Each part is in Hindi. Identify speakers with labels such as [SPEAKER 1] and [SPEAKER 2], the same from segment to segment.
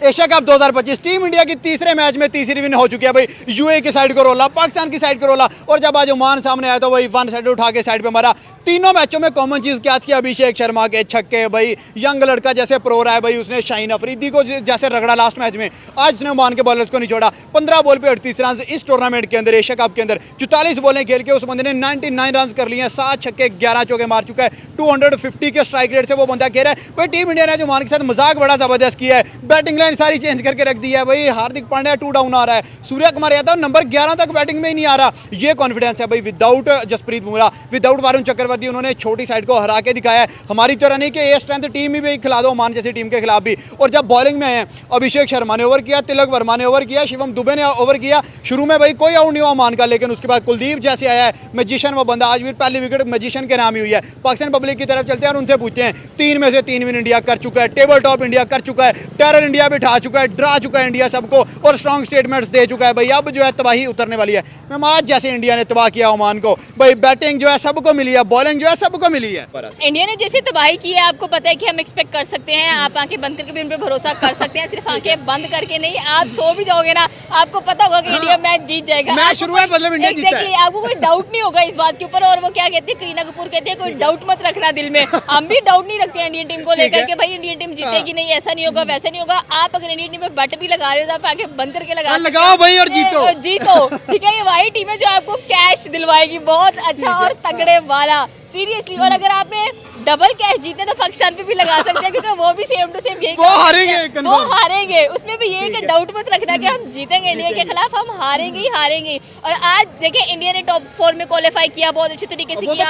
[SPEAKER 1] एशिया कप 2025 टीम इंडिया की तीसरे मैच में तीसरी विन हो चुकी है भाई। यूएई की साइड को रोला, पाकिस्तान की साइड को रोला और जब आज ओमान सामने आया तो वही वन साइड उठा के साइड पे मारा। तीनों मैचों में कॉमन चीज क्या थी? अभिषेक शर्मा के छक्के भाई, यंग लड़का जैसे प्रो रहा है भाई, उसने शाहीन अफरीदी को जैसे रगड़ा लास्ट मैच में, आज उसने ओमान के बॉलर्स को नहीं छोड़ा। 15 बॉल पे 38 रन इस टूर्नामेंट के अंदर, एशिया कप के अंदर 44 बॉलें खेल के उस बंदे ने 99 रन कर लिए हैं, 7 छक्के 11 चौके मार चुका है। 250 के स्ट्राइक रेट से वो बंदा कह रहा है भाई टीम इंडिया ने ओमान के साथ मजाक बड़ा जबरदस्त किया है, बैटिंग लाइन सारी चेंज करके रख दी है भाई। हार्दिक पांड्या 2 डाउन आ रहा है, सूर्य कुमार यादव नंबर 11 तक बैटिंग में ही नहीं आ रहा। ये कॉन्फिडेंस है भाई विदाउट जसप्रीत बुमराह, विदाउट वरुण चक्रवर्ती, उन्होंने छोटी साइड को हरा के दिखाया है। हमारी तरह नहीं कि ये स्ट्रेंथ टीम ही भी खिला दो ओमान जैसी टीम के खिलाफ भी। और जब बॉलिंग में आए अभिषेक शर्मा ने ओवर किया, तिलक वर्मा ने ओवर किया, शिवम दुबे ने ओवर किया। शुरू में भाई कोई आउट नहीं हुआ ओमान का, लेकिन उसके बाद कुलदीप जैसे आया है मैजिशियन, वो बंदा आज भी पहली विकेट मैजिशियन के नाम ही हुई है। पाकिस्तान पब्लिक की तरफ चलते हैं और उनसे पूछते हैं, 3 में से 3 विन इंडिया कर चुका है, टेबल टॉप इंडिया कर चुका है, टेरर इंडिया बिठा चुका है, डरा चुका है इंडिया सबको और स्ट्रॉन्ग स्टेटमेंट्स दे चुका है भाई। अब जो है तबाही उतरने वाली है। मैं आज जैसे इंडिया ने तबाह किया ओमान को भाई, बैटिंग जो है सबको मिली है, बॉलिंग जो है सबको मिली है।
[SPEAKER 2] इंडिया ने जैसे तबाही की है, आपको पता है कि हम एक्सपेक्ट कर सकते हैं, आप आंखें बंद करके भी उन पर भरोसा कर सकते हैं। सिर्फ आंखें बंद करके नहीं, आप सो भी जाओगे ना, आपको पता होगा कि इंडिया मैच जीत जाएगा।
[SPEAKER 1] मैच शुरू है मतलब इंडिया जीतता है।
[SPEAKER 2] आपको कोई डाउट नहीं होगा इस बात के ऊपर। और वो क्या कहते हैं, करीना कपूर कहते हैं कोई डाउट मत रखना दिल में। हम भी डाउट नहीं रखते हैं इंडियन टीम को लेकर के भाई इंडियन टीम जीतेगी नहीं, ऐसा नहीं होगा वैसा नहीं होगा। आप अगर इंडियन टीम में बट भी लगा रहे हो तो आप आंखें बंद करके
[SPEAKER 1] लगाओ भाई और जीतो
[SPEAKER 2] जीतो। ठीक है, ये वही टीम है जो आपको कैश दिलवाएगी बहुत अच्छा और तगड़े वाला, सीरियसली। और अगर आपने डबल कैश जीते तो पाकिस्तान पे भी लगा सकते हैं, क्योंकि वो भी सेम टू सेम यही वो हारेंगे। उसमें भी ये कि डाउट मत रखना कि हम जीतेंगे इंडिया के खिलाफ, हम हारेंगे ही हारेंगे। और आज देखिए इंडिया ने टॉप 4 में क्वालिफाई किया, बहुत अच्छे तरीके से किया,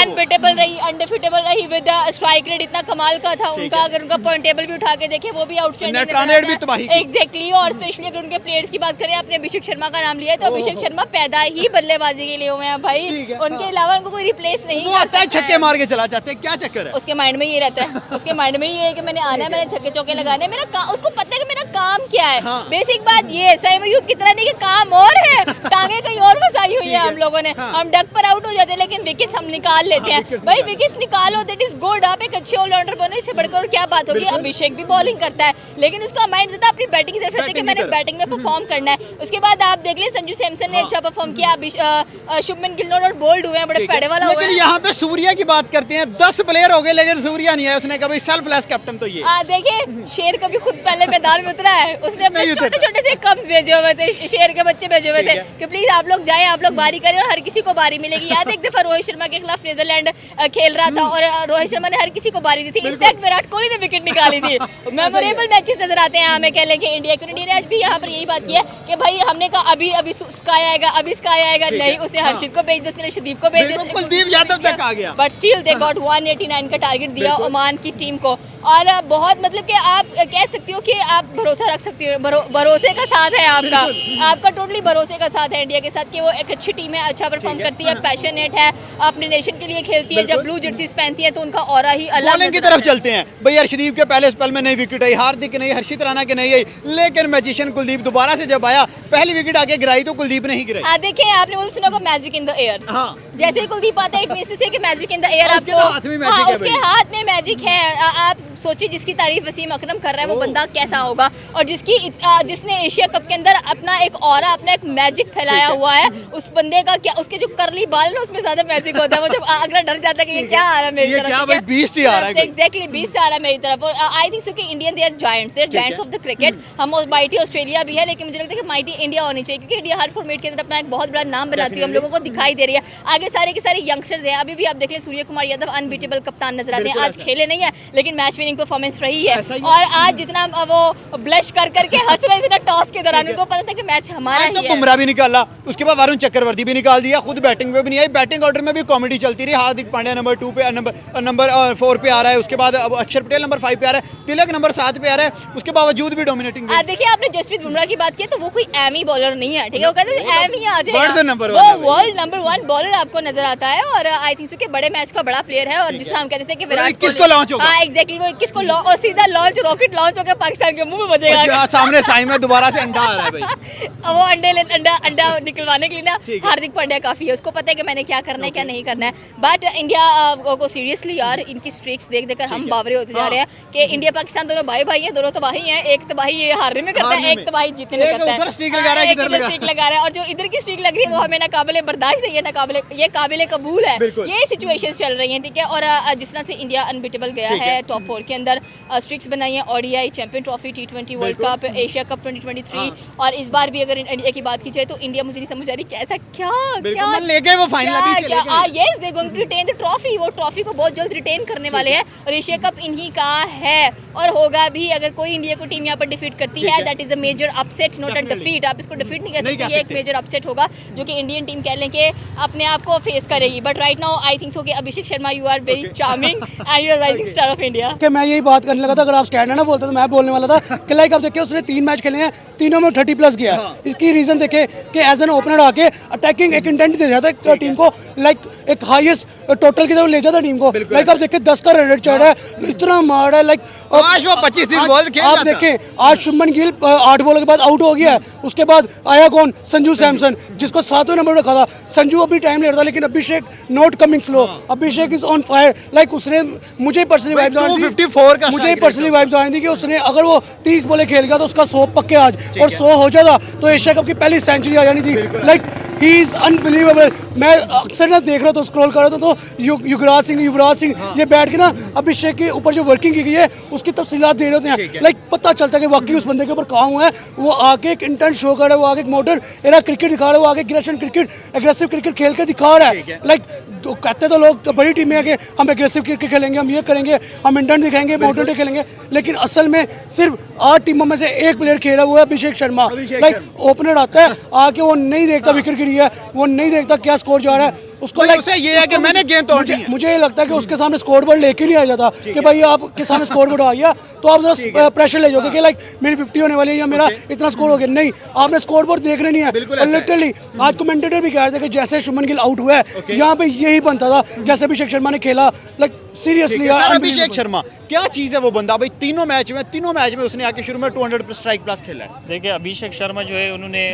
[SPEAKER 2] अनबिटेबल रही, अनडिफिटेबल रही, विद स्ट्राइक रेट इतना कमाल का था उनका। अगर उनका पॉइंट टेबल भी उठा के देखे वो भी आउटस्टैंडिंग एग्जैक्टली। और स्पेशली अगर उनके प्लेयर्स की बात करें, आपने अभिषेक शर्मा का नाम लिया है तो अभिषेक शर्मा पैदा ही बल्लेबाजी के लिए हुए हैं भाई, उनके अलावा उनको कोई रिप्लेस नहीं कर सकता।
[SPEAKER 1] छक्के मार के चला जाते हैं, क्या चक्कर है?
[SPEAKER 2] उसके माइंड में ये रहता है, उसके माइंड में ये है कि मैंने आना है, मैंने छक्के चौके लगाने, उसको पता है कि मेरा काम क्या है।
[SPEAKER 1] हाँ।
[SPEAKER 2] बेसिक बात ये है, सही में की तरह नहीं कि काम और है, टांगे कहीं और फंसाई हुई है हम लोगों ने।
[SPEAKER 1] हाँ।
[SPEAKER 2] हम डक पर आउट हो जाते हैं लेकिन विकेट्स हम निकाल लेते हैं भाई। विकेट्स निकालो, दैट इज गुड। आप एक अच्छे ऑलराउंडर बनो, इससे बढ़कर क्या बात होगी। अभिषेक भी बॉलिंग करता है लेकिन उसका माइंड ज्यादा अपनी बैटिंग की तरफ रहता है कि मैंने बैटिंग में परफॉर्म करना है। उसके बाद आप देख ले संजू सैमसन ने अच्छा परफॉर्म किया, शुभमन गिल और बोल्ड हुए हैं, बड़े पैड़े वाला हुआ है।
[SPEAKER 1] लेकिन यहाँ पे सूर्या की बात करते हैं, 10 प्लेयर हो गए लेकिन सूर्या नहीं है। उसने कहा भाई सेल्फलेस कैप्टन तो ये
[SPEAKER 2] देखिए शेर कभी खुद पहले मैदान में उतरा है, उसने अपने छोटे छोटे से कब्स भेजे हुए थे, शेर के बच्चे भेजे हुए थे कि प्लीज आप लोग जाएं, आप लोग बारी करें और हर किसी को बारी मिलेगी। याद एक दफा रोहित शर्मा के खिलाफ नीदरलैंड खेल रहा था और रोहित शर्मा ने हर किसी को बारी दी थी, इनफैक्ट विराट कोहली ने विकेट निकाली थी। मेमोरेबल मैचेस नजर आते हैं हमें कह लें कि इंडिया ने आज भी यहाँ पर यही बात की है कि भाई हमने कहा अभी स्काई आएगा, अभी स्काई आएगा, नहीं उसने हर्षित को भेज दिया, उसने अर्शदीप को भेज दिया,
[SPEAKER 1] कुलदीप यादव तक आ गया,
[SPEAKER 2] बट स्टिल दे गॉट 189 का टारगेट दिया ओमान की टीम को। और बहुत मतलब कि आप कह सकते हो कि आप भरोसा रख सकते हो, भरोसे का साथ है आपका टोटली भरोसे का साथ है इंडिया के साथ कि वो एक अच्छी टीम है, अच्छा परफॉर्म करती है, पैशनेट है, अपने नेशन के लिए खेलती है। जब ब्लू जर्सीज पहनती है तो उनका ऑरा ही अलग।
[SPEAKER 1] बॉलिंग की तरफ चलते हैं भाई, अर्शदीप के पहले स्पेल में नहीं विकेट आई, हार्दिक नहीं, हर्षित राणा के नहीं आई, लेकिन मैजिशियन कुलदीप दोबारा से जब आया पहली विकेट आके गिराई तो कुलदीप ने ही गिराई।
[SPEAKER 2] देखिए आपने वो सुना होगा मैजिक इन द एयर। हाँ। जैसे ही कुलदीप आता है इट मींस टू से कि मैजिक इन द एयर, आपको उसके हाथ में मैजिक है। आप सोचिए जिसकी तारीफ वसीम अकरम कर रहा है वो बंदा कैसा होगा, और जिसने एशिया कप के अंदर अपना एक ऑरा, अपना एक मैजिक फैलाया हुआ है, उस बंदे का क्या, उसके जो करली बाल है उसमें ज्यादा मैजिक होता है। वो जब अगला डर जाता है कि ये क्या आ रहा है मेरी तरफ,
[SPEAKER 1] बीस्ट ही आ रहा है,
[SPEAKER 2] एग्जैक्टली बीस्ट आ रहा है मेरी तरफ। और आई थिंक सो कि Indian they are giants of the cricket. हम माइटी ऑस्ट्रेलिया भी है लेकिन मुझे लगता है कि माइटी इंडिया होनी चाहिए, क्योंकि इंडिया हर फॉर्मेट के अंदर अपना एक बहुत बड़ा नाम बनाती है, हम लोगों को दिखाई दे रही है। आगे सारे के सारे यंगस्टर्स हैं, अभी भी आप देख लें सूर्य कुमार यादव अनबीटेबल कप्तान नजर आते हैं। आज खेले नहीं है लेकिन मैच विनिंग परफॉर्मेंस रही है। और आज जितना वो ब्लश कर करके हंस रहे थे ना टॉस के दौरान, उनको पता था कि मैच हमारा ही है।
[SPEAKER 1] बुमराह भी निकाला, उसके बाद वरुण चक्रवर्ती भी निकाल दिया, खुद बैटिंग पे भी नहीं आई, बैटिंग ऑर्डर में भी कॉमेडी चलती रही। हार्दिक पांड्या नंबर 2 पे, नंबर 4 पे आ रहा है, उसके बाद अब अक्षर पटेल नंबर 5 पे आ रहा है, तिलक नंबर 7 पे आ रहा है, उसके बावजूद भी डोमिनेटिंग।
[SPEAKER 2] देखिए आपने जसप्रीत बुमराह की बात की तो वो कोई एमी बॉलर नहीं है, ठीक है, वो कहते हैं एमी आ जाएगा,
[SPEAKER 1] वर्ल्ड
[SPEAKER 2] नंबर 1 बॉलर आपको नजर आता है। और आई थिंक सो कि बड़े मैच का बड़ा प्लेयर है, और जिससे हम कहते थे कि विराट
[SPEAKER 1] किसको लॉन्च होगा,
[SPEAKER 2] एग्जैक्टली वो 21 को और सीधा लॉन्च रॉकेट लॉन्च होकर पाकिस्तान के मुंह में बजेगा।
[SPEAKER 1] सामने साई में दोबारा से अंडा आ रहा है भाई।
[SPEAKER 2] अब वो अंडा निकलवाने के लिए ना हार्दिक पांड्या काफी है, उसको पता है कि मैंने क्या करना है क्या नहीं करना है। बट इंडिया को सीरियसली यार इनकी स्ट्रिक्स देख देकर हम बावरे होते जा रहे हैं कि इंडिया पाकिस्तान दोनों भाई भाई हैं, दोनों तबाही हैं। एक तबाही ये हारने में करता है, एक तबाही जीतने में करता है।
[SPEAKER 1] उधर स्ट्रीक लगा रहा है, इधर
[SPEAKER 2] स्ट्रीक लगा रहा है, और जो इधर की स्ट्रीक लग रही है वो हमें ना काबिल बर्दाश्त है, ये काबिल कबूल है। ये सिचुएशंस चल रही हैं, ठीक है। और जिस तरह से इंडिया अनबीटेबल गया है टॉप 4 के अंदर, स्ट्रिक्स बनाई है, ODI, champion trophy, T20 world cup, Asia cup 2023, और इस बार भी अगर इंडिया की बात की जाए तो इंडिया मुझे नहीं समझ आ रही कैसा क्या
[SPEAKER 1] ले गए वो फाइनल अभी से ले गए।
[SPEAKER 2] Yes they going to retain the trophy, वो ट्रॉफी को बहुत जल्द रिटेन करने वाले हैं, और एशिया कप इन्हीं का है और होगा भी। अगर कोई इंडिया को टीम यहाँ पर डिफीट करती है that is a major upset, not a defeat. आप इसको डिफीट नहीं कह सकते, ये एक मेजर अपसेट होगा जो कि इंडियन टीम कह लें कि अपने आप को फेस करेगी। But right now I think so कि Abhishek Sharma you are very charming and you are rising star of India.
[SPEAKER 3] कि मैं यही बात करने लगा था, अगर आप स्टैंड ना बोलते तो मैं बोलने वाला था कि लाइक आप देखिए उसने 3 मैच खेले हैं, तीनों में 30+ गया है। इसकी रीजन देखे कि एज एन ओपनर आके अटैकिंग एक इंटेंट दे जाता है टीम को, लाइक एक हाईएस्ट टोटल की तरफ ले जाता है टीम को। लाइक आप देखिए 10 का रेड चढ़ है, इतना मार है। लाइक
[SPEAKER 1] आज वो 25-30 बॉल खेल
[SPEAKER 3] आप देखें, आज शुभमन गिल 8 बॉलों के बाद आउट हो गया है। उसके बाद आया कौन? संजू सैमसन, जिसको 7वें नंबर पर रखा था। संजू अभी टाइम ले रहा था, लेकिन Abhishek not coming slow, Abhishek is on fire. Like उसने मुझे पर्सनली वाइब्स आ रही थी, मुझे पर्सनली वाइब्स आ रही थी कि उसने अगर वो 30 बॉलें खेल गया तो उसका 100 पक्के आज, और 100 हो जाता तो एशिया कप की पहली सेंचुरी आ जानी थी। Like he is unbelievable. मैं अक्सर ना देख रहा था, स्क्रॉल कर रहा था तो युवराज सिंह ये बैठ के ना अभिषेक के ऊपर जो वर्किंग की गई है उसकी तफसीलात दे रहे होते हैं। लाइक पता चलता है कि वाकई उस बंदे के ऊपर काम हुआ है। वो आके एक इंटेंट शो कर रहा है, वो आगे एक मॉडर्न एरा क्रिकेट दिखा रहा है, वो आगे एग्रेसिव क्रिकेट खेल के दिखा रहा है। लाइक कहते तो लोग तो बड़ी टीमें हैं कि हम एग्रेसिव क्रिकेट खेलेंगे, हम ये करेंगे, हम इंटेंट दिखाएंगे, मॉडर्न खेलेंगे, लेकिन असल में सिर्फ 8 टीमों में से एक प्लेयर खेला हुआ है, अभिषेक शर्मा। लाइक ओपनर आता है, आके वो नहीं देखता विकेट गिरी है, वो नहीं देखता क्या स्कोर जा रहा है, उसको लाइक
[SPEAKER 1] ये है कि मैंने गेंद तोड़ी है।
[SPEAKER 3] मुझे ये लगता है कि उसके सामने स्कोर बोर्ड लेके नहीं आ जाता कि भाई आपके सामने स्कोर बोर्ड आ गया तो आप जरा प्रेशर ले जाओगे कि लाइक मेरी 50 होने वाली है या मेरा इतना स्कोर हो गया। नहीं, आपने स्कोर बोर्ड देखना नहीं है। लिटरली आज कमेंटेटर भी कह रहे थे कि जैसे शुभमन गिल आउट हुआ है यहाँ पे यही बनता था जैसे अभिषेक शर्मा ने खेला। लाइक सीरियसली यार,
[SPEAKER 1] अभिषेक शर्मा क्या चीज है वो बंदा भाई। तीनों मैच में उसने आके शुरू में 200 स्ट्राइक प्लस खेला है।
[SPEAKER 4] देखिए अभिषेक शर्मा जो है उन्होंने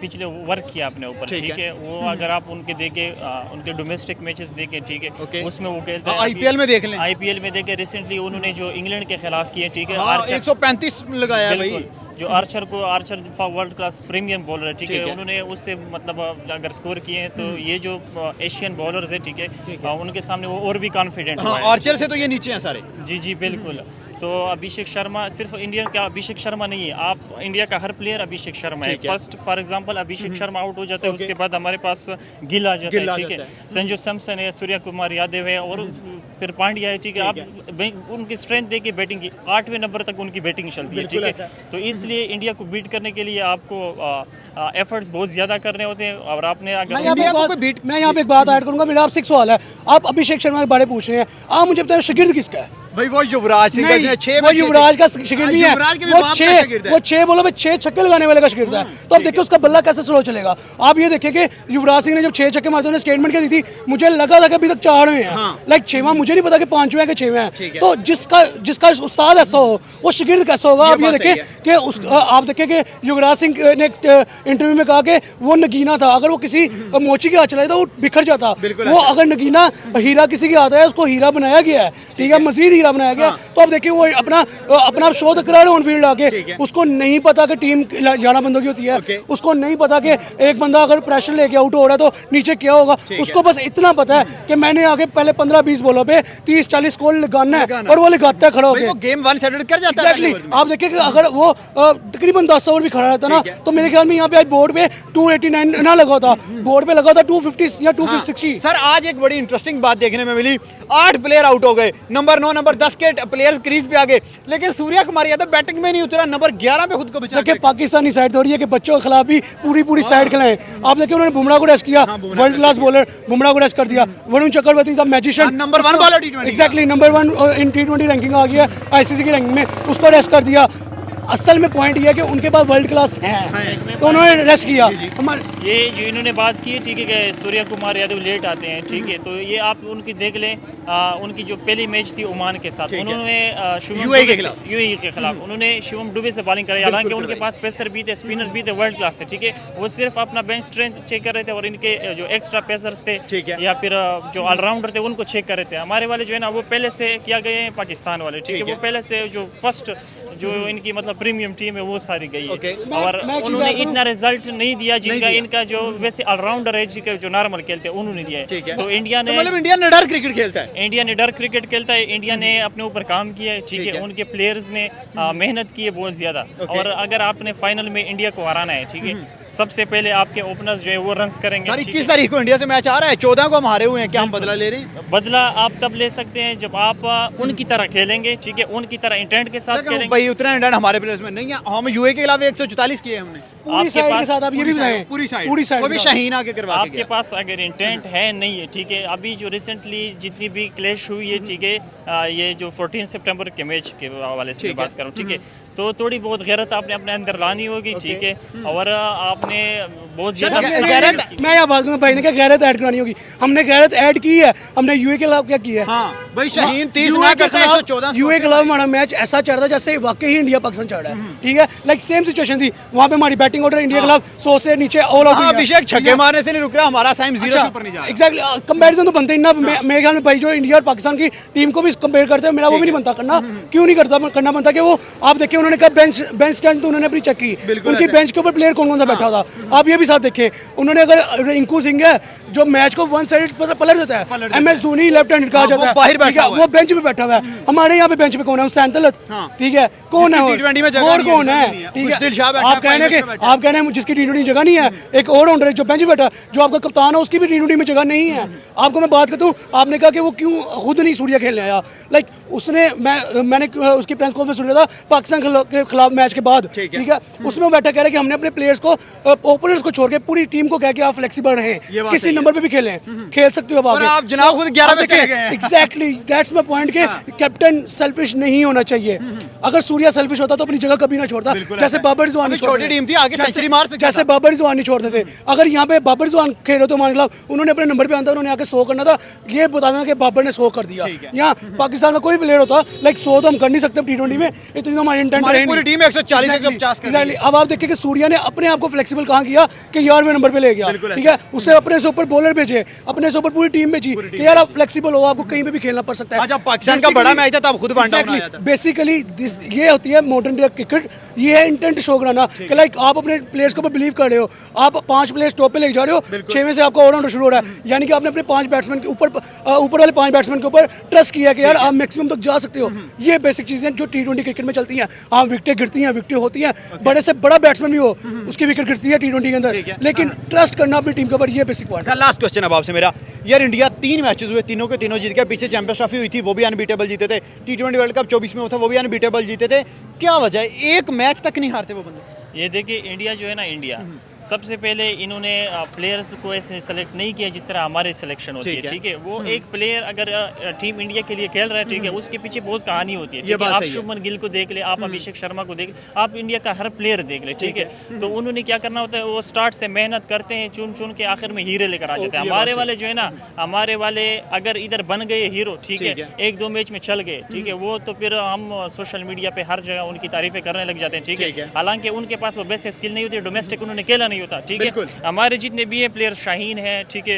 [SPEAKER 4] पिछले वर्क किया अपने ऊपर, ठीक है। वो अगर आप उनके देखें, उनके डोमेस्टिक मैचेस देखें, ठीक है, उसमें वो खेलते हैं।
[SPEAKER 1] आईपीएल में देख लें,
[SPEAKER 4] आईपीएल में देखें रिसेंटली उन्होंने जो इंग्लैंड के खिलाफ किए, ठीक है,
[SPEAKER 1] 135 लगाया भाई।
[SPEAKER 4] जो Archer world class premium bowler है, ठीक है, उन्होंने उससे मतलब अगर स्कोर किए हैं तो ये जो एशियन बॉलर्स है, ठीक है, उनके सामने वो और भी कॉन्फिडेंट है।
[SPEAKER 1] आर्चर से तो ये नीचे हैं सारे।
[SPEAKER 4] जी बिल्कुल। तो अभिषेक शर्मा सिर्फ इंडिया का अभिषेक शर्मा नहीं है, आप इंडिया का हर प्लेयर अभिषेक शर्मा है। First for example Abhishek Sharma out हो जाता है, उसके बाद हमारे पास गिल आ जाता है, ठीक है, संजू सैमसन है, सूर्य कुमार यादव है, और फिर पांड्या है, ठीक है। आप उनकी स्ट्रेंथ देखिए बैटिंग की, 8वें नंबर तक उनकी बैटिंग चलती है, ठीक है। तो इसलिए इंडिया को बीट करने के लिए आपको एफर्ट्स बहुत ज़्यादा करने होते हैं। और आपने अगर
[SPEAKER 3] मैं यहाँ पे एक बात ऐड करूँगा, मेरा आपसे एक सवाल है। आप अभिषेक शर्मा के बारे में पूछ रहे हैं, आप मुझे बताएं शागिर्द किसका है?
[SPEAKER 1] भाई वो युवराज सिंह का 6
[SPEAKER 3] वो युवराज का शागिर्द नहीं है, वो 6 बोलो में 6 छक्के लगाने वाले का शागिर्द है। तो अब देखिए उसका बल्ला कैसे स्लो चलेगा। आप ये देखिए कि युवराज सिंह ने जब 6 छक्के मारे थे, उन्होंने स्टेटमेंट क्या दी थी, मुझे लगा था कि अभी तक 4 हैं, लाइक 6वां मुझे नहीं पता कि 5वें कि 6वें हैं। तो जिसका उस्ताद ऐसा हो वो शागिर्द कैसा होगा। आप ये देखिए कि आप देखिए कि युवराज सिंह ने इंटरव्यू में कहा कि वो नगीना था, अगर वो किसी मोची के हाथ चलाए तो वो बिखर जाता। वो अगर नगीना हीरा किसी के हाथ है, उसको हीरा बनाया गया है, ठीक है, मजीद हीरा बनाया गया। तो अब देखिए वो अपना शो तो करा रहे ऑन फील्ड आके, उसको नहीं पता कि टीम 11 बंदों की होती है, उसको नहीं पता कि एक बंदा अगर प्रेशर लेके आउट हो रहा है तो नीचे क्या होगा। उसको बस इतना पता है कि मैंने आगे पहले 15-20 बॉलों पे 30-40 स्कोर लगाना है, और वो लगाता है खड़ा होकर।
[SPEAKER 1] गेम 1 साइडेड कर जाता है।
[SPEAKER 3] एग्जैक्टली। आप देखिए कि अगर वो तकरीबन 10 ओवर भी खड़ा रहता ना, तो मेरे ख्याल में यहाँ पे आज बोर्ड पे 289 ना लगा था, बोर्ड पे लगा था 250 या 260।
[SPEAKER 1] सर आज एक बड़ी इंटरेस्टिंग बात देखने में मिली, 8 प्लेयर आउट हो गए, नंबर 9 नंबर 10 के प्लेयर्स क्रीज पे आ गए, लेकिन सूर्य कुमार यादव बैटिंग में नहीं उतरा, नंबर 11 पे खुद को बचा।
[SPEAKER 3] देखिए पाकिस्तानी साइड थोड़ी है कि बच्चों के खिलाफ भी पूरी साइड खिलाएं। आप देखिए उन्होंने बुमराह को रेस्ट किया, वर्ल्ड क्लास बॉलर बुमराह को रेस्ट कर दिया। Varun Chakravarthy the magician,
[SPEAKER 1] number 1 bowler T20,
[SPEAKER 3] exactly number 1 in T20 ranking आ गया आईसीसी की रैंकिंग में, उसको रेस्ट कर दिया। असल में पॉइंट ये है कि उनके पास वर्ल्ड क्लास है, तो उन्होंने रेस्ट किया। हमारे
[SPEAKER 4] ये जो इन्होंने बात की है, ठीक है, कि सूर्य कुमार यादव लेट आते हैं, ठीक है, तो ये आप उनकी देख लें, उनकी जो पहली मैच थी ओमान के साथ, उन्होंने यूएई के खिलाफ उन्होंने शिवम दुबे से बॉलिंग कराई, हालांकि उनके पास पेसर भी थे, स्पिनर्स भी थे, वर्ल्ड क्लास थे, ठीक है, वो सिर्फ अपना बेंच स्ट्रेंथ चेक कर रहे थे और इनके जो एक्स्ट्रा पेसर्स थे या फिर जो ऑलराउंडर थे उनको चेक कर रहे थे। हमारे वाले जो है ना वो पहले से किया गए हैं पाकिस्तान वाले, ठीक है, वो पहले से जो फर्स्ट जो इनकी मतलब प्रीमियम टीम है वो सारी गई है और उन्होंने इतना रिजल्ट नहीं दिया जिनका इनका जो वैसे ऑलराउंडर है जो नॉर्मल खेलते हैं उन्होंने दिया है। तो इंडिया ने
[SPEAKER 1] मतलब इंडिया ने डर क्रिकेट खेलता है,
[SPEAKER 4] इंडिया ने डर क्रिकेट खेलता है, इंडिया ने अपने ऊपर काम किया है, ठीक है, उनके प्लेयर्स ने मेहनत की है बहुत ज्यादा। और अगर आपने फाइनल में इंडिया को हराना है, ठीक है, सबसे पहले आपके ओपनर्स जो है वो रन्स करेंगे।
[SPEAKER 1] 21 तारीख को इंडिया से मैच आ रहा है, 14 को हम हारे हुए हैं, क्या हम बदला ले रहे हैं?
[SPEAKER 4] बदला आप तब ले सकते हैं जब आप उनकी तरह खेलेंगे, ठीक है, उनकी तरह इंटेंट के साथ खेलेंगे।
[SPEAKER 1] भाई उतना इंटेंट हमारे प्लेयर्स में नहीं है, हम यूए के खिलाफ 144 किए हमने
[SPEAKER 3] पूरी साइड के साथ, आप ये भी बताएं
[SPEAKER 1] पूरी साइड वो भी शाहीन आके करवा के
[SPEAKER 4] आपके पास अगर इंटेंट है नहीं है, ठीक है, अभी जो रिसेंटली जितनी भी क्लैश हुई है, ठीक है, ये जो 14 सितंबर के मैच के हवाले से बात करूं, ठीक है, तो थोड़ी बहुत गैरत आपने अपने अंदर लानी होगी, ठीक है, और आपने बहुत ज्यादा
[SPEAKER 3] मैं यहाँ बात करूँ, भाई ने क्या गैरत ऐड करानी होगी, हमने गैरत ऐड की है, हमने यूए के खिलाफ क्या किया है?
[SPEAKER 1] हाँ भाई शाहीन 30 ना करता है, 114
[SPEAKER 3] यूए के खिलाफ हमारा मैच ऐसा चल रहा है जैसे वाकई ही इंडिया पाकिस्तान चल रहा है, ठीक है, लाइक सेम सिचुएशन थी वहाँ पे, हमारी बैटिंग ऑर्डर इंडिया के खिलाफ 100 से नीचे ऑल आउट।
[SPEAKER 1] अभिषेक छक्के मारने से नहीं रुक रहा, हमारा साइम 0 से ऊपर नहीं जा रहा।
[SPEAKER 3] एग्जैक्टली, कंपैरिजन तो बनते ही ना, मेरे ख्याल में भाई जो इंडिया और पाकिस्तान की टीम को भी कंपेयर करते हैं, मेरा वो भी नहीं बनता करना, क्यों नहीं करना बनता कि वो आप देखिए उन्होंने कहा बेंच स्ट्रेंथ तो उन्होंने अपनी चेक की, उनकी बेंच के ऊपर प्लेयर कौन कौन सा बैठा था, आप ये भी साथ देखें, उन्होंने अगर रिंकू सिंह है जो मैच को वन साइड पलट देता है, एमएस धोनी लेफ्ट हैंड कहा जाता है, वो बेंच पे बैठा हुआ है, हमारे यहाँ पे बेंच पे कौन है? हुसैन तलत, ठीक है, कौन है और कौन है? ठीक है, आप कहने हैं जिसकी टी20 जगह नहीं है, एक और ऑलराउंडर जो बेंच पे बैठा, जो आपका कप्तान है उसकी भी टी20 में जगह नहीं है। आपको मैं बात करता हूँ, आपने कहा कि वो क्यों खुद नहीं सूर्या खेलने आया, लाइक उसने मैंने उसकी प्रेस कॉन्फ्रेंस सुना था पाकिस्तान के खिलाफ मैच के बाद, ठीक है, उसमें वो बैठा कह रहा है कि हमने अपने प्लेयर्स को, ओपनर्स को छोड़ के पूरी टीम को कह के आप फ्लेक्सिबल रहें, किसी नंबर पे भी खेलें, खेल सकते हो आप
[SPEAKER 1] जनाब खुद 11 पे चले गए हैं।
[SPEAKER 3] एग्जैक्टली, दैट्स माय पॉइंट के कैप्टन सेल्फिश नहीं होना चाहिए। अगर सूर्या सेल्फिश होता तो अपनी जगह कभी ना छोड़ता, जैसे बाबर रिजवान
[SPEAKER 1] छोटी टीम थी, आगे सेंचुरी मार सकता,
[SPEAKER 3] जैसे बाबर रिजवान नहीं छोड़ते थे। अगर यहाँ पे बाबर रिजवान खेल रहे तो हमारे खिलाफ उन्होंने अपने नंबर पे आना था, उन्होंने आके 100 करना था, ये बता देना कि बाबर ने 100 कर दिया। यहाँ पाकिस्तान का कोई प्लेयर होता लाइक 100 तो हम कर नहीं सकते टी20 में, इतनी तो हमारी इंटेंट रही, पूरी टीम 140 150 कर दी। अब आप देखिए कि सूर्या ने अपने आप को फ्लेक्सिबल कहाँ किया कि यार मैं नंबर पे ले गया, ठीक है, उससे अपने से ऊपर बॉलर भेजे, अपने से ऊपर पूरी टीम भेजी कि यार आप फ्लेक्सिबल हो, आपको कहीं पे भी खेलना पड़ सकता है।
[SPEAKER 1] जब पाकिस्तान का बड़ा मैच था तब खुद वन डाउन आया था।
[SPEAKER 3] बेसिकली ये होती है मॉडर्न डे क्रिकेट, ये है इंटेंट शो कराना कि लाइक आप अपने प्लेयर्स के ऊपर बिलीव कर रहे हो, आप 5 प्लेयर्स टॉप पे ले जा रहे हो, 6 में से आपका ऑलराउंडर शुरू हो रहा है, यानी कि आपने अपने 5 बैट्समैन के ऊपर वाले 5 बैट्समैन के ऊपर ट्रस्ट किया कि यार आप मैक्सिमम तक जा सकते हो। ये बेसिक चीजें जो टी20 क्रिकेट में चलती हैं। हाँ, विकेटें गिरती हैं, विकेटें होती हैं, बड़े से बड़ा बैट्समैन भी हो उसकी विकेट गिरती है टी20 के अंदर, लेकिन ट्रस्ट करना अपनी टीम के ऊपर, ये बेसिक पॉइंट है।
[SPEAKER 1] लास्ट क्वेश्चन अब आपसे मेरा, यार इंडिया 3 मैचेस हुए, तीनों के तीनों जीत गया, पीछे चैंपियंस ट्रॉफी हुई थी वो भी अनबीटेबल जीते थे, टी20 वर्ल्ड कप 24 में हुआ था वो भी अनबीटेबल जीते थे, क्या वजह है एक मैच तक नहीं हारते वो बंदे?
[SPEAKER 4] ये देखिए इंडिया जो है ना, इंडिया सबसे पहले इन्होंने प्लेयर्स को ऐसे सेलेक्ट नहीं किया जिस तरह हमारे सिलेक्शन होती है, ठीक है, वो एक प्लेयर अगर टीम इंडिया के लिए खेल रहा है, ठीक है, उसके पीछे बहुत कहानी होती है, ठीक है, आप शुभमन गिल को देख ले, आप अभिषेक शर्मा को देख, आप इंडिया का हर प्लेयर देख ले, ठीक है, तो उन्होंने क्या करना होता है, वो स्टार्ट से मेहनत करते हैं, चुन चुन के आखिर में हीरे लेकर आ जाते हैं। हमारे वाले जो है ना, हमारे वाले अगर इधर बन गए हीरो, ठीक है, 1-2 मैच में चल गए, ठीक है, वो तो फिर हम सोशल मीडिया पे हर जगह उनकी तारीफें करने लग जाते हैं, ठीक है, हालांकि उनके पास वो बेसिक स्किल नहीं होती, डोमेस्टिक उन्होंने खेला नहीं होता, ठीक है। हमारे जितने भी है प्लेयर, शाहीन है, ठीक है,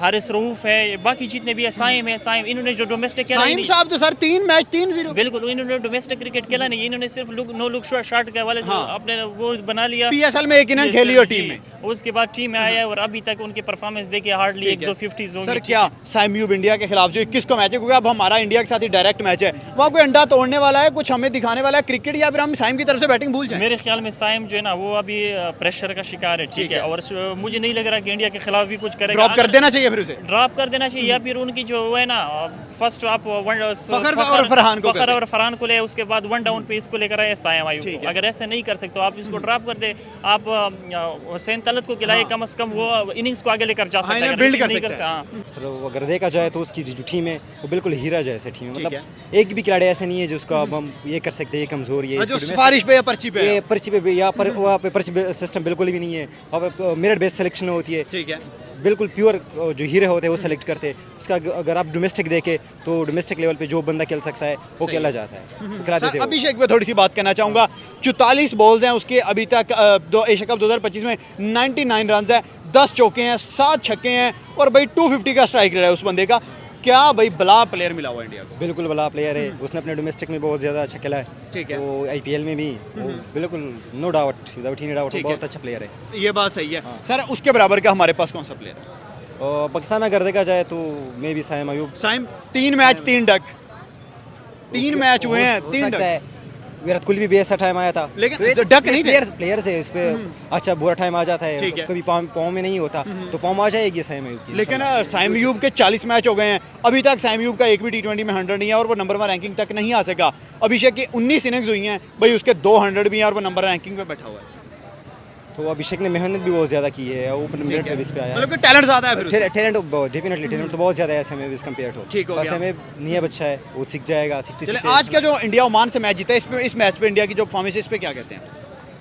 [SPEAKER 4] हारिस रऊफ है, बाकी जितने भी है, साइम है, साइम, इन्होंने जो डोमेस्टिक खेला नहीं,
[SPEAKER 1] साहब तो सर 3 मैच 3-0,
[SPEAKER 4] बिल्कुल, इन्होंने डोमेस्टिक क्रिकेट खेला नहीं, इन्होंने सिर्फ नो लुक शॉट के हवाले से अपने वो बना लिया,
[SPEAKER 1] पीएसएल में एक इनिंग खेली और टीम में,
[SPEAKER 4] उसके बाद टीम में आया और अभी तक उनकी परफॉर्मेंस देखिए हार्डली 1-2 50s होंगे।
[SPEAKER 1] सर क्या साइमयूब इंडिया के खिलाफ जो 21 को मैच है, क्योंकि अब हमारा इंडिया के साथ ही डायरेक्ट मैच है, वहाँ कोई अंडा तोड़ने वाला है, कुछ हमें दिखाने वाला है क्रिकेट, या फिर हम साइम की तरफ से बैटिंग भूल जाएं?
[SPEAKER 4] मेरे ख्याल में साइम जो है ना वो अभी प्रेशर का शिकार है, ठीक है, और मुझे नहीं लग रहा कि इंडिया के खिलाफ भी कुछ करेगा।
[SPEAKER 1] ड्रॉप कर देना चाहिए, फिर उसे
[SPEAKER 4] ड्रॉप कर देना चाहिए, या फिर उनकी जो है ना फर्स्ट आप
[SPEAKER 1] फखर और फरहान को कर
[SPEAKER 4] फखर
[SPEAKER 1] दे।
[SPEAKER 4] और फरहान को ले, उसके बाद 1 डाउन पे इसको लेकर आए सायम आयub
[SPEAKER 1] ठीक
[SPEAKER 4] को।
[SPEAKER 1] है।
[SPEAKER 4] अगर ऐसे नहीं कर सकते तो आप इसको ड्रॉप कर दे, आप हुसैन तलत को खिलाए, कम से कम वो इनिंग्स को आगे लेकर जा सकता है।
[SPEAKER 1] इन्हें
[SPEAKER 4] अगर
[SPEAKER 1] build कर
[SPEAKER 4] नहीं
[SPEAKER 1] सकता है।
[SPEAKER 4] हाँ।
[SPEAKER 5] सर वो अगर देखा जाए तो उसकी जो टीम है वो बिल्कुल हीरा जैसे टीम है,
[SPEAKER 1] ठीक
[SPEAKER 5] मतलब एक भी खिलाड़ी ऐसा नहीं है जिसको अब हम ये कर सकते हैं, ये कमजोर ये
[SPEAKER 1] जो
[SPEAKER 5] इसकी
[SPEAKER 1] सिफारिश पे या पर्ची पे
[SPEAKER 5] ये
[SPEAKER 1] है।
[SPEAKER 5] पर्ची पे भी या पर वहाँ पे पर्ची सिस्टम बिल्कुल भी नहीं है, वहाँ पे मेरिट बेस्ड सिलेक्शन होती है,
[SPEAKER 1] ठीक है।
[SPEAKER 5] बिल्कुल प्योर जो हीरे होते हैं वो सेलेक्ट करते हैं। उसका अगर आप डोमेस्टिक देखें तो डोमेस्टिक लेवल पे जो बंदा खेल सकता है वो खेला जाता है, वो खिला देते
[SPEAKER 1] सर
[SPEAKER 5] हैं वो।
[SPEAKER 1] अभिषेक पे थोड़ी सी बात करना चाहूंगा। 44 बॉल्स हैं उसके अभी तक एशिया कप 2025 में 99 रन है, 10 चौके हैं, 7 छक्के हैं और भाई 250 का स्ट्राइक रेट है उस बंदे का। क्या भाई बला प्लेयर मिला हुआ इंडिया को।
[SPEAKER 5] बिल्कुल बड़ा प्लेयर है, उसने अपने डोमेस्टिक में बहुत ज़्यादा अच्छा खेला है,
[SPEAKER 1] ठीक है।
[SPEAKER 5] तो आईपीएल में भी वो बिल्कुल no doubt without any doubt
[SPEAKER 1] ठीक है।
[SPEAKER 5] बहुत अच्छा प्लेयर है।
[SPEAKER 1] ये बात सही है। सर उसके बराबर का हमारे पास कौन सा प्लेयर है?
[SPEAKER 5] और पाकिस्तान में अगर देखा जाए तो मे भी Saim Ayub.
[SPEAKER 1] Saim 3 match 3 duck, 3 match हुए हैं
[SPEAKER 5] हो
[SPEAKER 1] 3
[SPEAKER 5] सकता
[SPEAKER 1] डक।
[SPEAKER 5] है विराट कोहली भी ऐसा टाइम आया था,
[SPEAKER 1] लेकिन
[SPEAKER 5] तो ये
[SPEAKER 1] जो डक नहीं थे।
[SPEAKER 5] प्लेयर्स है, इस पे अच्छा बुरा टाइम आ जाता
[SPEAKER 1] ठीक है।
[SPEAKER 5] है, कभी पाँव में नहीं होता तो पाँव आ जाएगी सायम अयूब की।
[SPEAKER 1] लेकिन साइम अयूब के 40 मैच हो गए हैं, अभी तक साइम अयूब का एक भी T20 में 100 नहीं है और वो नंबर 1 रैंकिंग तक नहीं आ सका। अभिषेक की 19 इनिंग्स हुई हैं भाई, उसके 200 भी हैं और वो नंबर रैंकिंग पे बैठा हुआ है।
[SPEAKER 5] तो अभिषेक ने मेहनत भी बहुत ज़्यादा की है, वो अपने मेरिट बेस पे आया
[SPEAKER 1] मतलब कि टैलेंट ज़्यादा है फिर उसमें।
[SPEAKER 5] टैलेंट डेफिनेटली टैलेंट तो बहुत ज़्यादा है एसएमए इस कंपेयर टू।
[SPEAKER 1] ठीक हो गया।
[SPEAKER 5] एसएमए नियत अच्छा है, वो सीख जाएगा, सीखते
[SPEAKER 1] चले
[SPEAKER 5] सीखते
[SPEAKER 1] आज का जो इंडिया ओमान से मैच जीता है, इस मैच पे इंडिया की जो परफॉर्मेंस है इस पे क्या कहते हैं?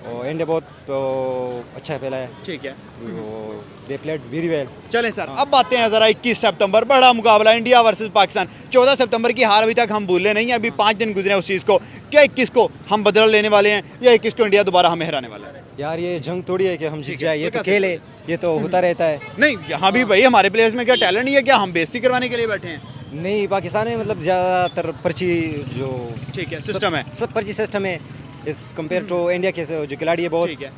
[SPEAKER 5] और इंडिया बहुत अच्छा पहला है,
[SPEAKER 1] ठीक है।
[SPEAKER 5] They played very well.
[SPEAKER 1] चलें सर अब आते हैं ज़रा 21 सितंबर बड़ा मुकाबला इंडिया वर्सेस पाकिस्तान। 14 सितंबर की हार अभी तक हम भूले नहीं हैं, अभी 5 दिन गुजरे हैं उस चीज़ को। क्या 21 को हम बदल लेने वाले हैं या 21 को इंडिया दोबारा हमें हराने वाला है?
[SPEAKER 5] यार ये जंग थोड़ी है कि हम जीत
[SPEAKER 1] ठीक है,
[SPEAKER 5] जाए, ये
[SPEAKER 1] कोई
[SPEAKER 5] तो
[SPEAKER 1] कैसे?
[SPEAKER 5] खेल है, ये तो होता रहता है।
[SPEAKER 1] नहीं यहाँ भी भाई हमारे प्लेयर्स में क्या टैलेंट नहीं है, क्या हम बेइज्जती करवाने के लिए बैठे हैं?
[SPEAKER 5] नहीं पाकिस्तान में मतलब ज़्यादातर पर्ची जो
[SPEAKER 1] ठीक है, सिस्टम है।
[SPEAKER 5] सब पर्ची सिस्टम है इस कंपेयर टू इंडिया के जो खिलाड़ी है बहुत
[SPEAKER 1] ठीक है।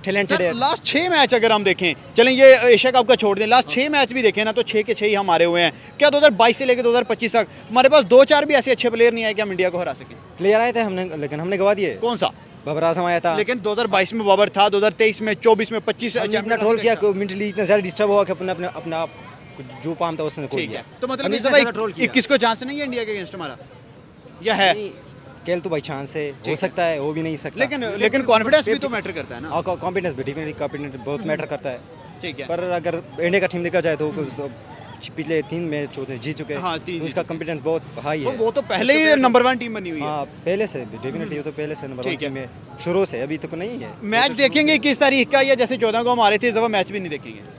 [SPEAKER 5] टैलेंटेड
[SPEAKER 1] सर
[SPEAKER 5] है।
[SPEAKER 1] लास्ट 6 मैच अगर हम देखें, चलें ये एशिया कप का छोड़ दें, लास्ट 6 मैच भी देखें ना तो 6 के 6 ही हम हारे हुए हैं। क्या 2022 से लेकर 2025 तक हमारे पास 2-4 भी ऐसे अच्छे प्लेयर नहीं आए कि हम इंडिया को हरा सकें?
[SPEAKER 5] प्लेयर आए थे हमने, लेकिन हमने गवा दिए।
[SPEAKER 1] कौन सा?
[SPEAKER 5] बाबर आजम आया था,
[SPEAKER 1] लेकिन 2022 में बाबर था, 2023 में, 24 में, 25 से
[SPEAKER 5] हमने इतना ट्रोल किया, मेंटली इतना ज़्यादा डिस्टर्ब हुआ कि अपने आप जो पाम था उसने खोल
[SPEAKER 1] ठीक
[SPEAKER 5] दिया।
[SPEAKER 1] है। तो मतलब
[SPEAKER 5] हमने
[SPEAKER 1] इस
[SPEAKER 5] इतना
[SPEAKER 1] दफा
[SPEAKER 5] ज़्यादा ट्रोल किया।
[SPEAKER 1] 21 को चांस नहीं है इंडिया के अगेंस्ट हमारा या है?
[SPEAKER 5] खेल तो भाई चांस है, हो सकता है, हो भी नहीं सकता।
[SPEAKER 1] लेकिन कॉन्फिडेंस भी तो मैटर करता है ना।
[SPEAKER 5] और कॉन्फिडेंस भी डेफिनेटली कॉन्फिडेंस बहुत मैटर करता है।
[SPEAKER 1] ठीक है।
[SPEAKER 5] पर अगर इंडिया का टीम देखा जाए तो पिछले 3 मैच होते जीत चुके हैं,
[SPEAKER 1] हाँ, 3
[SPEAKER 5] तो उसका कॉन्फिडेंस बहुत हाई है।
[SPEAKER 1] वो तो पहले ही नंबर 1 टीम बनी हुई है।
[SPEAKER 5] हाँ पहले से डेफिनेटली, वो तो पहले से नंबर 1
[SPEAKER 1] ठीक है।
[SPEAKER 5] टीम है, शुरू से, अभी तक नहीं है।
[SPEAKER 1] मैच देखेंगे 21 तारीख का या जैसे 14 को हम हारे थे, इस दफा मैच भी नहीं देखेंगे?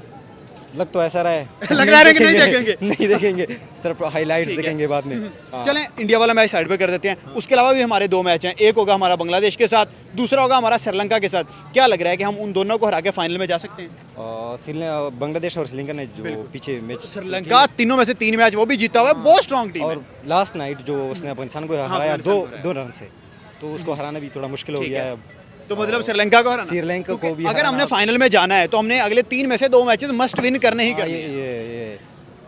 [SPEAKER 5] लग तो ऐसा रहा है
[SPEAKER 1] लग रहा है कि नहीं देखेंगे।
[SPEAKER 5] नहीं देखेंगे, सिर्फ हाइलाइट्स
[SPEAKER 1] ठीक है।
[SPEAKER 5] देखेंगे बाद में। हाँ।
[SPEAKER 1] चलें इंडिया वाला मैच साइड पे कर देते हैं। उसके अलावा भी हमारे 2 मैच हैं, एक होगा हमारा बांग्लादेश के साथ, दूसरा होगा हमारा श्रीलंका के साथ। क्या लग रहा है कि हम उन दोनों को हरा के फाइनल में जा सकते हैं?
[SPEAKER 5] बांग्लादेश और श्रीलंका ने जो पीछे मैच
[SPEAKER 1] श्रीलंका तीनों में से 3 मैच वो भी जीता हुआ है, बहुत स्ट्रॉन्ग टीम है।
[SPEAKER 5] और लास्ट नाइट जो उसने अफगानिस्तान को हराया
[SPEAKER 1] अफगानिस्तान को
[SPEAKER 5] 2 रन से, तो उसको हराना भी थोड़ा मुश्किल हो
[SPEAKER 1] ठीक
[SPEAKER 5] गया
[SPEAKER 1] है।
[SPEAKER 5] है।
[SPEAKER 1] तो मतलब श्रीलंका को हराना?
[SPEAKER 5] श्रीलंका को
[SPEAKER 1] क्योंकि
[SPEAKER 5] भी
[SPEAKER 1] अगर
[SPEAKER 5] हराना।
[SPEAKER 1] हमने फाइनल में जाना है तो हमने अगले 3 में से 2 मैचेस मस्ट विन करने ही
[SPEAKER 5] हाँ,
[SPEAKER 1] करने हैं।
[SPEAKER 5] ये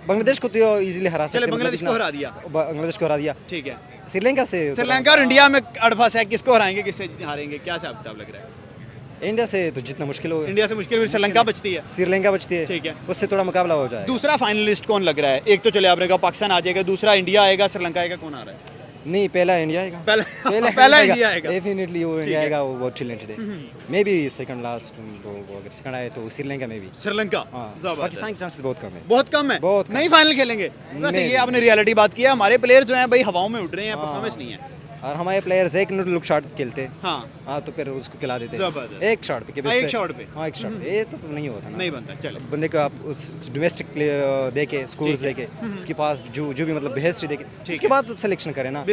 [SPEAKER 5] बांग्लादेश को तो इजीली हरा सकते
[SPEAKER 1] चले
[SPEAKER 5] हैं,
[SPEAKER 1] बांग्लादेश
[SPEAKER 5] मतलब
[SPEAKER 1] को
[SPEAKER 5] इतना-
[SPEAKER 1] हरा दिया।
[SPEAKER 5] बांग्लादेश को हरा दिया।
[SPEAKER 1] ठीक है।
[SPEAKER 5] श्रीलंका से
[SPEAKER 1] श्रीलंका और इंडिया में अड़फस है, किसको हराएंगे किससे हारेंगे, क्या हिसाब किताब लग रहा है?
[SPEAKER 5] इंडिया से तो जितना मुश्किल हो,
[SPEAKER 1] इंडिया से मुश्किल फिर श्रीलंका बचती है।
[SPEAKER 5] श्रीलंका बचती है,
[SPEAKER 1] ठीक है।
[SPEAKER 5] उससे थोड़ा मुकाबला हो जाए।
[SPEAKER 1] दूसरा फाइनलिस्ट कौन लग रहा है? एक तो चले आपने कहा पाकिस्तान आ जाएगा, दूसरा इंडिया आएगा, श्रीलंका आएगा, कौन आ रहा है?
[SPEAKER 5] नहीं पहला इंडिया आएगा।
[SPEAKER 1] पहला इंडिया आएगा।
[SPEAKER 5] डेफिनेटली वो
[SPEAKER 1] ठीक
[SPEAKER 5] इंडिया
[SPEAKER 1] है।
[SPEAKER 5] आएगा, वो बहुत टैलेंटेड है। मे बी सेकंड लास्ट, अगर सेकंड आए तो श्रीलंका में भी।
[SPEAKER 1] श्रीलंका
[SPEAKER 5] हाँ
[SPEAKER 1] जबरदस्त।
[SPEAKER 5] पाकिस्तान के चांसेस बहुत कम है।
[SPEAKER 1] बहुत कम है,
[SPEAKER 5] बहुत कम।
[SPEAKER 1] नहीं फाइनल खेलेंगे। वैसे
[SPEAKER 5] नहीं।
[SPEAKER 1] ये आपने रियलिटी बात की है, हमारे प्लेयर जो हैं भाई हवाओं में उड़ रहे हैं,
[SPEAKER 5] हाँ।
[SPEAKER 1] परफॉर्मेंस नहीं है।
[SPEAKER 5] और हमारे प्लेयर्स एक मिनट लुक शॉट खेलते हैं,
[SPEAKER 1] हाँ
[SPEAKER 5] हाँ तो फिर उसको खिला देते
[SPEAKER 1] जबरदस्त।
[SPEAKER 5] एक शॉट पे
[SPEAKER 1] हाँ, एक शॉट पे।
[SPEAKER 5] हाँ एक शॉट पे, ये तो नहीं होता ना,
[SPEAKER 1] नहीं बनता। चलो
[SPEAKER 5] बंदे को आप उस डोमेस्टिक देके स्कोर्स देके उसके पास जो भी मतलब हिस्ट्री देके उसके बाद सिलेक्शन करें ना।